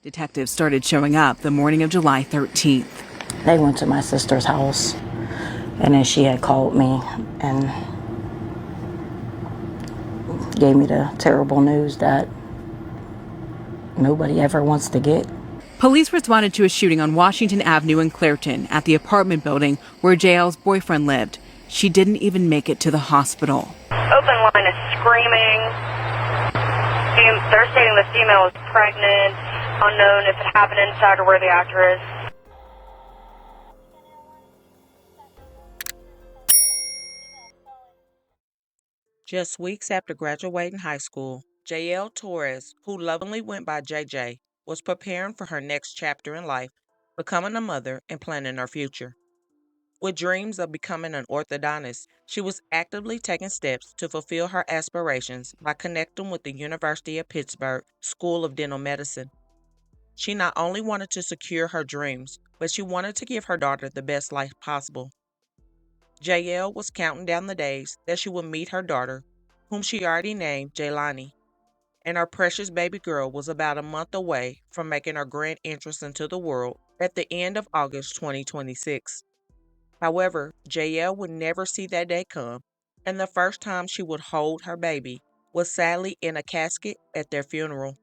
Detectives started showing up the morning of July 13th. They went to my sister's house, and then she had called me and gave me the terrible news that nobody ever wants to get. Police responded to a shooting on Washington Avenue in Clairton at the apartment building where JL's boyfriend lived. She didn't even make it to the hospital. Open line is screaming. They're stating the female is pregnant. Unknown if it happened inside or where the actor is. Just weeks after graduating high school, Torres, who lovingly went by JaeJae, was preparing for her next chapter in life, becoming a mother and planning her future. With dreams of becoming an orthodontist, she was actively taking steps to fulfill her aspirations by connecting with the University of Pittsburgh School of Dental Medicine. She not only wanted to secure her dreams, but she wanted to give her daughter the best life possible. JL was counting down the days that she would meet her daughter, whom she already named Jaylani, and her precious baby girl was about a month away from making her grand entrance into the world at the end of August 2026. However, JL would never see that day come, and the first time she would hold her baby was sadly in a casket at their funeral.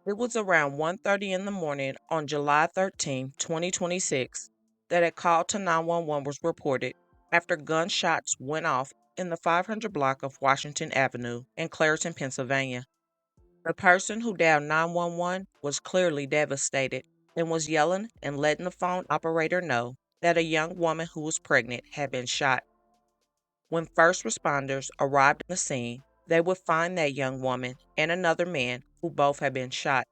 It was around 1:30 in the morning on July 13, 2026, that a call to 911 was reported after gunshots went off in the 500 block of Washington Avenue in Clairton, Pennsylvania. The person who dialed 911 was clearly devastated and was yelling and letting the phone operator know that a young woman who was pregnant had been shot. When first responders arrived on the scene, they would find that young woman and another man who both had been shot.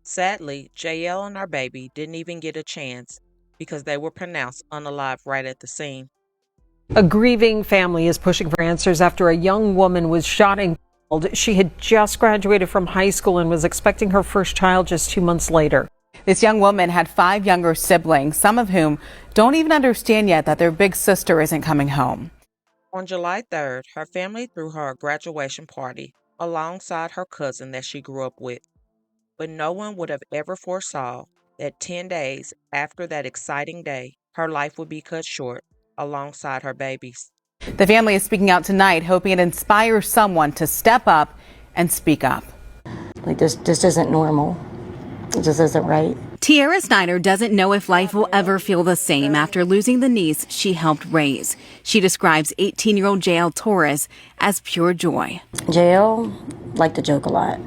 Sadly, JL and our baby didn't even get a chance because they were pronounced unalive right at the scene. A grieving family is pushing for answers after a young woman was shot and killed. She had just graduated from high school and was expecting her first child just 2 months later. This young woman had 5 younger siblings, some of whom don't even understand yet that their big sister isn't coming home. On July 3rd, her family threw her a graduation party alongside her cousin that she grew up with. But no one would have ever foresaw that 10 days after that exciting day, her life would be cut short alongside her babies. The family is speaking out tonight, hoping it inspires someone to step up and speak up. Like, this isn't normal. It just isn't right. Tiara Snyder doesn't know if life will ever feel the same after losing the niece she helped raise. She describes 18-year-old JL Torres as pure joy. JL liked to joke a lot.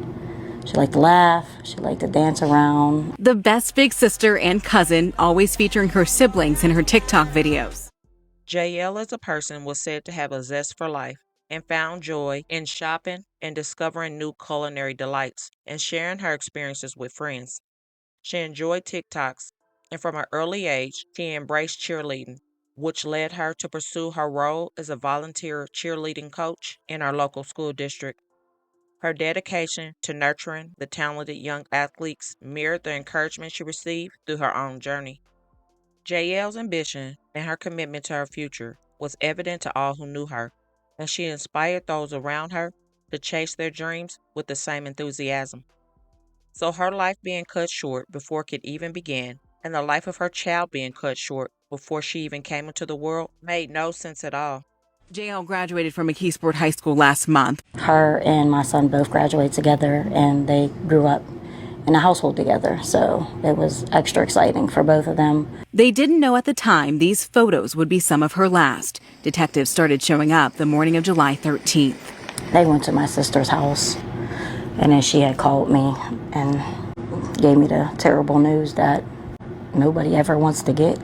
She liked to laugh. She liked to dance around. The best big sister and cousin, always featuring her siblings in her TikTok videos. JL as a person was said to have a zest for life and found joy in shopping and discovering new culinary delights and sharing her experiences with friends. She enjoyed TikToks, and from an early age, she embraced cheerleading, which led her to pursue her role as a volunteer cheerleading coach in our local school district. Her dedication to nurturing the talented young athletes mirrored the encouragement she received through her own journey. JL's ambition and her commitment to her future was evident to all who knew her, and she inspired those around her to chase their dreams with the same enthusiasm. So her life being cut short before it could even begin, and the life of her child being cut short before she even came into the world, made no sense at all. JL graduated from McKeesport High School last month. Her and my son both graduated together, and they grew up in a household together, so it was extra exciting for both of them. They didn't know at the time these photos would be some of her last. Detectives started showing up the morning of July 13th. They went to my sister's house, and then she had called me and gave me the terrible news that nobody ever wants to get.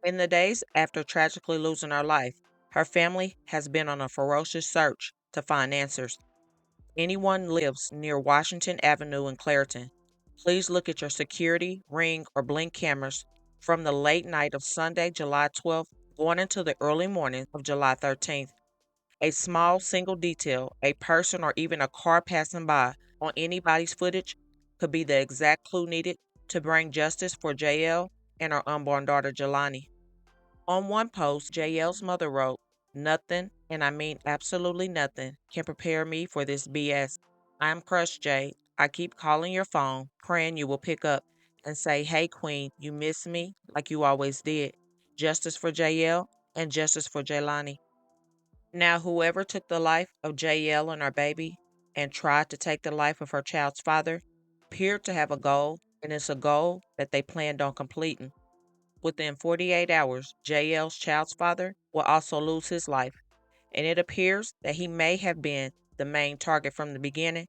In the days after tragically losing her life, her family has been on a ferocious search to find answers. Anyone lives near Washington Avenue in Clairton, please look at your security, ring, or blink cameras from the late night of Sunday, July 12th, going into the early morning of July 13th. A small single detail, a person or even a car passing by on anybody's footage could be the exact clue needed to bring justice for JL and her unborn daughter Jelani. On one post, JL's mother wrote, "Nothing, and I mean absolutely nothing, can prepare me for this BS. I'm crushed, Jay. I keep calling your phone, praying you will pick up and say, "Hey, Queen, you miss me like you always did." Justice for JL and justice for Jaylani. Now, whoever took the life of JL and our baby and tried to take the life of her child's father appeared to have a goal, and it's a goal that they planned on completing. Within 48 hours, JL's child's father will also lose his life, and it appears that he may have been the main target from the beginning,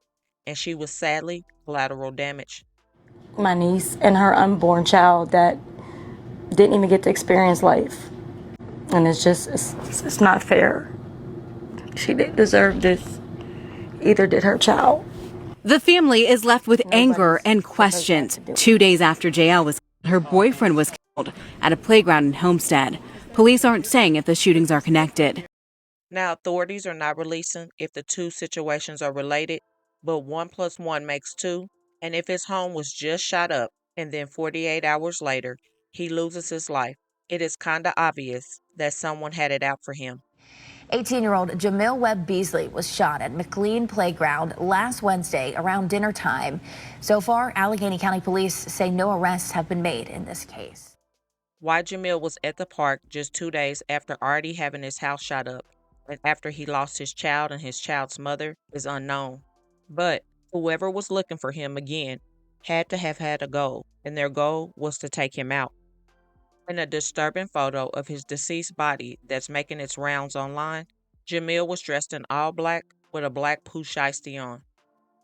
and she was sadly collateral damage. My niece and her unborn child that didn't even get to experience life. And it's not fair. She didn't deserve this. Either did her child. The family is left with anger and questions. 2 days after JL was killed, her boyfriend was killed at a playground in Homestead. Police aren't saying if the shootings are connected. Now, authorities are not releasing if the two situations are related, but 1 plus 1 makes 2, and if his home was just shot up and then 48 hours later he loses his life, it is kinda obvious that someone had it out for him. 18-year-old Jamil Webb Beasley was shot at McLean Playground last Wednesday around dinner time. So far, Allegheny County Police say no arrests have been made in this case. Why Jamil was at the park just 2 days after already having his house shot up and after he lost his child and his child's mother is unknown. But whoever was looking for him again had to have had a goal, and their goal was to take him out. In a disturbing photo of his deceased body that's making its rounds online, Jamil was dressed in all black with a black pooch shiesty on.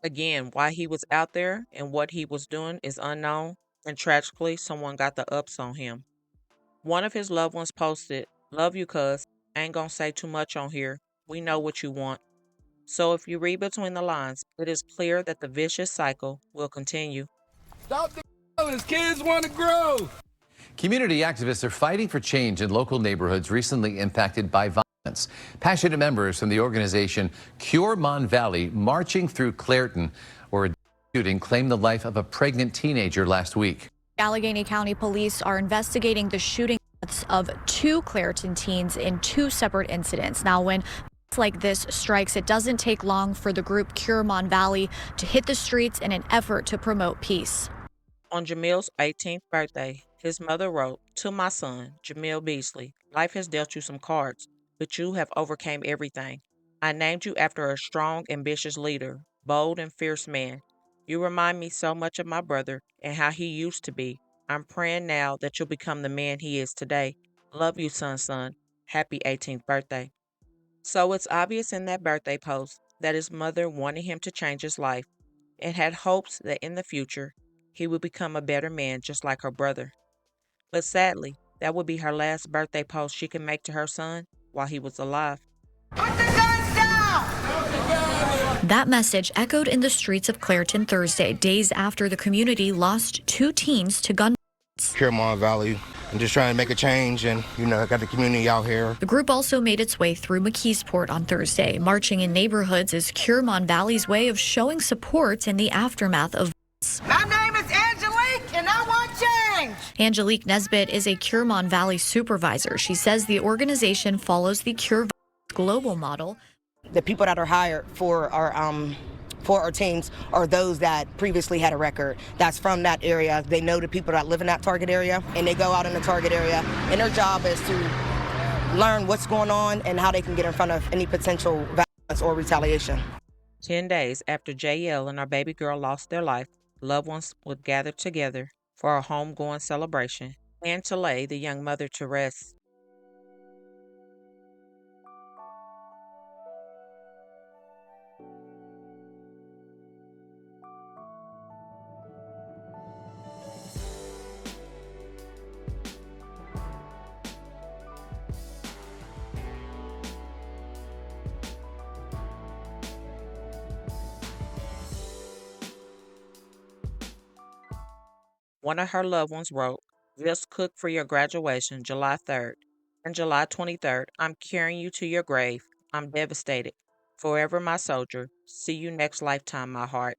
Again, why he was out there and what he was doing is unknown, and tragically, someone got the ups on him. One of his loved ones posted, "Love you, cuz. Ain't gonna say too much on here. We know what you want." So if you read between the lines, it is clear that the vicious cycle will continue. Stop the violence. Kids want to grow. Community activists are fighting for change in local neighborhoods recently impacted by violence. Passionate members from the organization Cure Mon Valley marching through Clairton, where a shooting claimed the life of a pregnant teenager last week. Allegheny County Police are investigating the shooting deaths of 2 Clairton teens in 2 separate incidents. Now, when like this strikes, it doesn't take long for the group Cure Mon Valley to hit the streets in an effort to promote peace. On Jamil's 18th birthday, his mother wrote, "To my son, Jamil Beasley, life has dealt you some cards, but you have overcame everything. I named you after a strong, ambitious leader, bold and fierce man. You remind me so much of my brother and how he used to be. I'm praying now that you'll become the man he is today. Love you, son. Happy 18th birthday." So it's obvious in that birthday post that his mother wanted him to change his life and had hopes that in the future he would become a better man just like her brother. But sadly, that would be her last birthday post she could make to her son while he was alive. Put the guns down! That message echoed in the streets of Clairton Thursday, days after the community lost 2 teens to gun violence. Cure Mon Valley. I'm just trying to make a change and, got the community out here. The group also made its way through McKeesport on Thursday. Marching in neighborhoods is Cure Mon Valley's way of showing support in the aftermath of violence. My name is Angelique, and I want change. Angelique Nesbitt is a Cure Mon Valley supervisor. She says the organization follows the Cure Violence global model. The people that are hired for our teams are those that previously had a record. That's from that area. They know the people that live in that target area, and they go out in the target area, and their job is to learn what's going on and how they can get in front of any potential violence or retaliation. 10 days after JL and our baby girl lost their life, loved ones would gather together for a homegoing celebration and to lay the young mother to rest. One of her loved ones wrote, "Just cook for your graduation, July 3rd. And July 23rd, I'm carrying you to your grave. I'm devastated. Forever my soldier. See you next lifetime, my heart."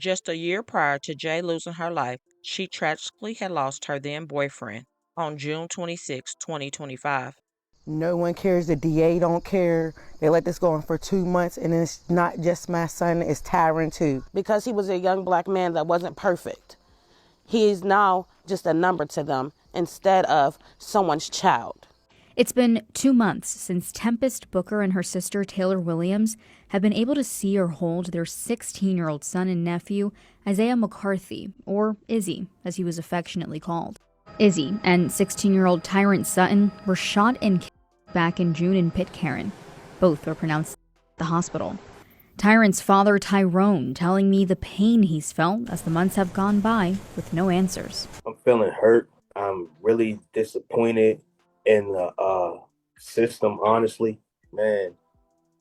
Just a year prior to Jae losing her life, she tragically had lost her then boyfriend on June 26, 2025. No one cares. The DA don't care. They let this go on for 2 months, and it's not just my son, it's Tyron too. Because he was a young black man that wasn't perfect. He is now just a number to them instead of someone's child. It's been 2 months since Tempest Booker and her sister Taylor Williams have been able to see or hold their 16-year-old son and nephew, Isaiah McCarthy, or Izzy, as he was affectionately called. Izzy and 16-year-old Tyrant Sutton were shot and killed back in June in Pitcairn. Both were pronounced at the hospital. Tyrant's father, Tyrone, telling me the pain he's felt as the months have gone by with no answers. I'm feeling hurt. I'm really disappointed in the system, honestly. Man,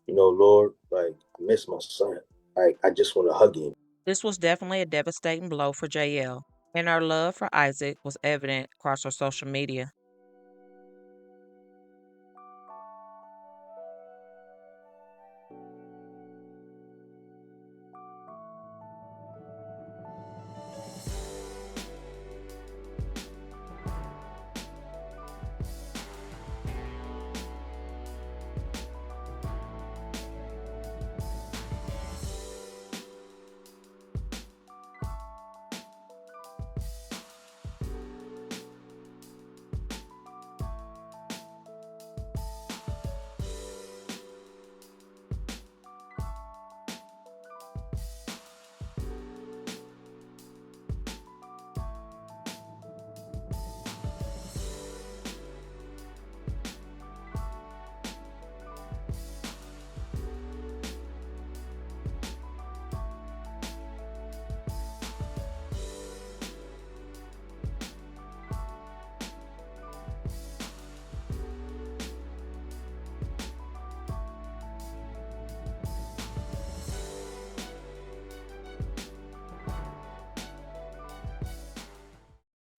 Lord, I miss my son. I just want to hug him. This was definitely a devastating blow for JL, and her love for Isaac was evident across her social media.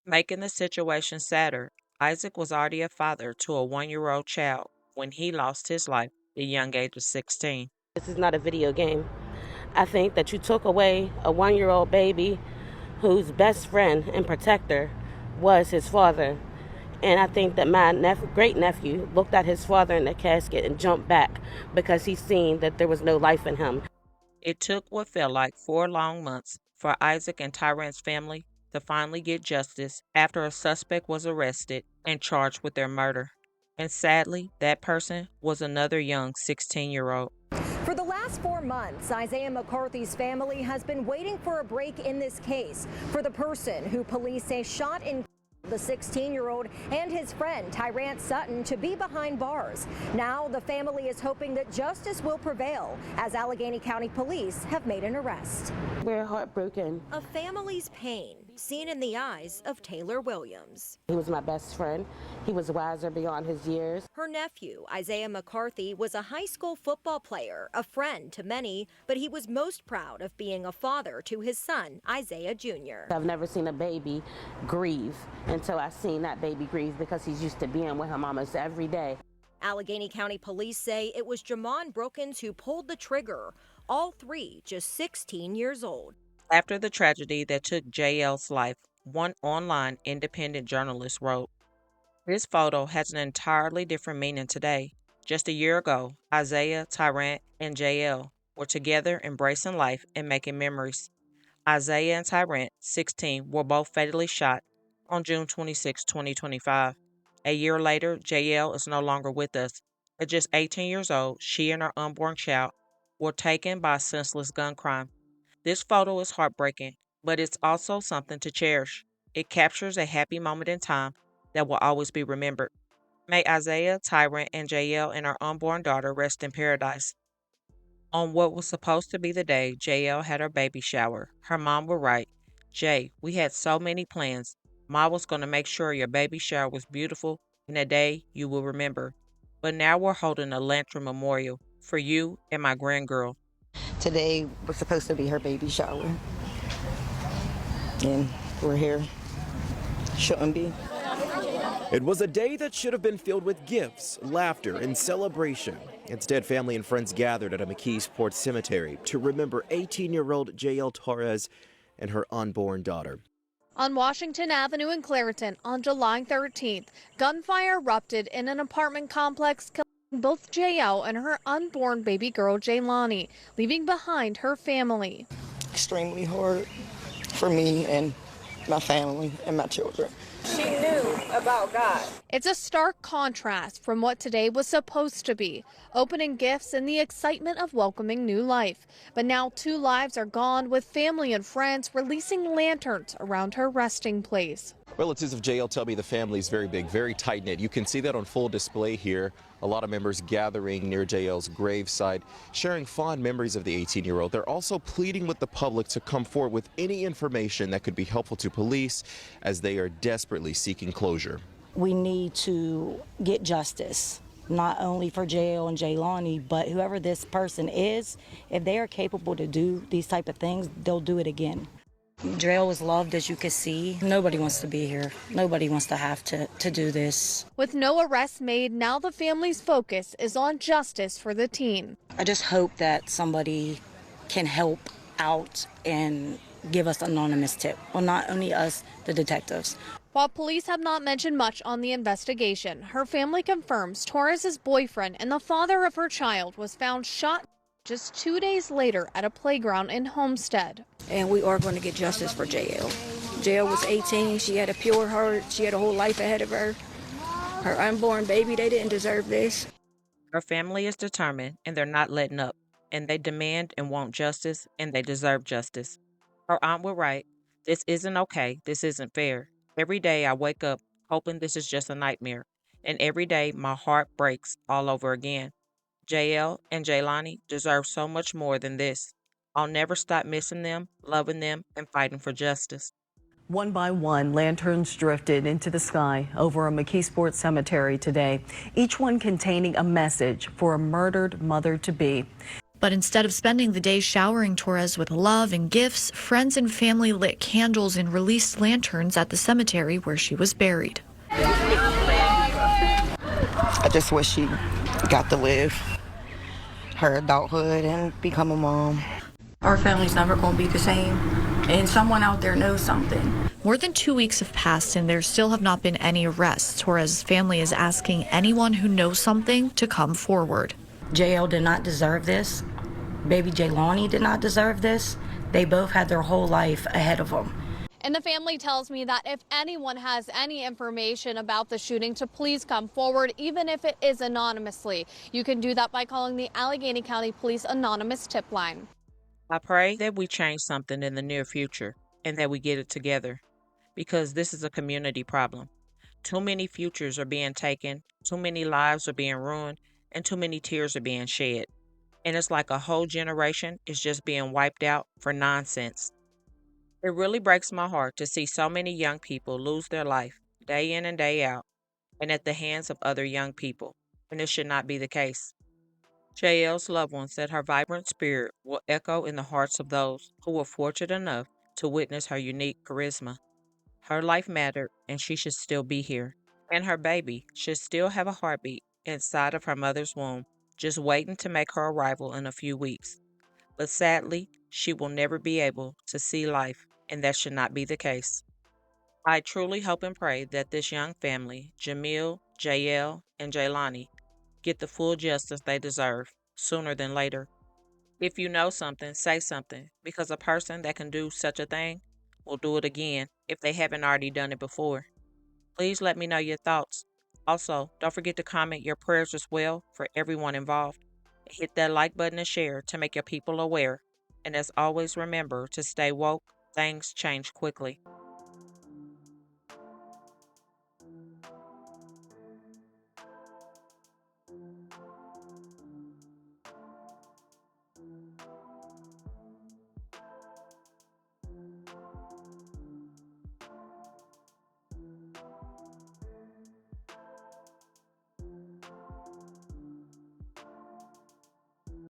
Making the situation sadder, Isaac was already a father to a 1-year-old child when he lost his life at the young age of 16. This is not a video game. I think that you took away a 1-year-old baby whose best friend and protector was his father. And I think that my great-nephew looked at his father in the casket and jumped back because he seen that there was no life in him. It took what felt like 4 long months for Isaac and Tyrant's family to finally get justice after a suspect was arrested and charged with their murder. And sadly, that person was another young 16-year-old. For the last 4 months, Isaiah McCarthy's family has been waiting for a break in this case for the person who police say shot and the 16-year-old and his friend Tyrant Sutton to be behind bars. Now the family is hoping that justice will prevail as Allegheny County Police have made an arrest. We're heartbroken. A family's pain seen in the eyes of Taylor Williams. He was my best friend. He was wiser beyond his years. Her nephew, Isaiah McCarthy, was a high school football player, a friend to many, but he was most proud of being a father to his son, Isaiah Jr. I've never seen a baby grieve until I seen that baby grieve because he's used to being with him almost every day. Allegheny County Police say it was Jamon Brookins who pulled the trigger, all 3 just 16 years old. After the tragedy that took JL's life, one online independent journalist wrote, "This photo has an entirely different meaning today. Just a year ago, Isaiah, Tyrant, and JL were together embracing life and making memories. Isaiah and Tyrant, 16, were both fatally shot on June 26, 2025. A year later, JL is no longer with us. At just 18 years old, she and her unborn child were taken by a senseless gun crime. This photo is heartbreaking, but it's also something to cherish. It captures a happy moment in time that will always be remembered. May Isaiah, Tyrant, and JL and her unborn daughter rest in paradise." On what was supposed to be the day JL had her baby shower, her mom would write, "Jay, we had so many plans. Ma was going to make sure your baby shower was beautiful and a day you will remember. But now we're holding a lantern memorial for you and my grandgirl." Today was supposed to be her baby shower, and we're here. Shouldn't be. It was a day that should have been filled with gifts, laughter, and celebration. Instead, family and friends gathered at a McKeesport cemetery to remember 18-year-old JaeJae Torres and her unborn daughter. On Washington Avenue in Clairton on July 13th, gunfire erupted in an apartment complex, killing both JaeJae and her unborn baby girl Jaylani, leaving behind her family. Extremely hard for me and my family and my children. She knew about God. It's a stark contrast from what today was supposed to be, opening gifts and the excitement of welcoming new life. But now 2 lives are gone, with family and friends releasing lanterns around her resting place. Relatives of JaeJae tell me the family is very big, very tight-knit. You can see that on full display here. A lot of members gathering near JaeJae's graveside, sharing fond memories of the 18-year-old. They're also pleading with the public to come forward with any information that could be helpful to police, as they are desperately seeking closure. We need to get justice, not only for JaeJae and Jaylani, but whoever this person is. If they are capable to do these type of things, they'll do it again. JaeJae was loved, as you can see. Nobody wants to be here. Nobody wants to have to do this. With no arrests made, now the family's focus is on justice for the teen. I just hope that somebody can help out and give us an anonymous tip. Well, not only us, the detectives. While police have not mentioned much on the investigation, her family confirms Torres' boyfriend and the father of her child was found shot just 2 days later at a playground in Homestead. And we are going to get justice for JaeJae. JaeJae was 18. She had a pure heart. She had a whole life ahead of her. Her unborn baby, they didn't deserve this. Her family is determined, and they're not letting up. And they demand and want justice, and they deserve justice. Her aunt was right. This isn't okay. This isn't fair. Every day I wake up hoping this is just a nightmare. And every day my heart breaks all over again. JaeJae and Jaylani deserve so much more than this. I'll never stop missing them, loving them, and fighting for justice. One by one, lanterns drifted into the sky over a McKeesport cemetery today, each one containing a message for a murdered mother-to-be. But instead of spending the day showering Torres with love and gifts, friends and family lit candles and released lanterns at the cemetery where she was buried. I just wish she got to live her adulthood and become a mom. Our family's never going to be the same, and someone out there knows something. More than 2 weeks have passed and there still have not been any arrests. Torres' family is asking anyone who knows something to come forward. JaeJae did not deserve this. Baby Jaylani did not deserve this. They both had their whole life ahead of them. And the family tells me that if anyone has any information about the shooting, to please come forward, even if it is anonymously. You can do that by calling the Allegheny County Police Anonymous Tip Line. I pray that we change something in the near future and that we get it together, because this is a community problem. Too many futures are being taken, too many lives are being ruined, and too many tears are being shed. And it's like a whole generation is just being wiped out for nonsense. It really breaks my heart to see so many young people lose their life day in and day out and at the hands of other young people, and it should not be the case. JaeJae's loved one said her vibrant spirit will echo in the hearts of those who were fortunate enough to witness her unique charisma. Her life mattered, and she should still be here. And her baby should still have a heartbeat inside of her mother's womb, just waiting to make her arrival in a few weeks. But sadly, she will never be able to see life, and that should not be the case. I truly hope and pray that this young family, Jamil, JaeJae, and Jaylani, get the full justice they deserve sooner than later. If you know something, say something, because a person that can do such a thing will do it again if they haven't already done it before. Please let me know your thoughts. Also, don't forget to comment your prayers as well for everyone involved. Hit that like button and share to make your people aware. And as always, remember to stay woke. Things change quickly.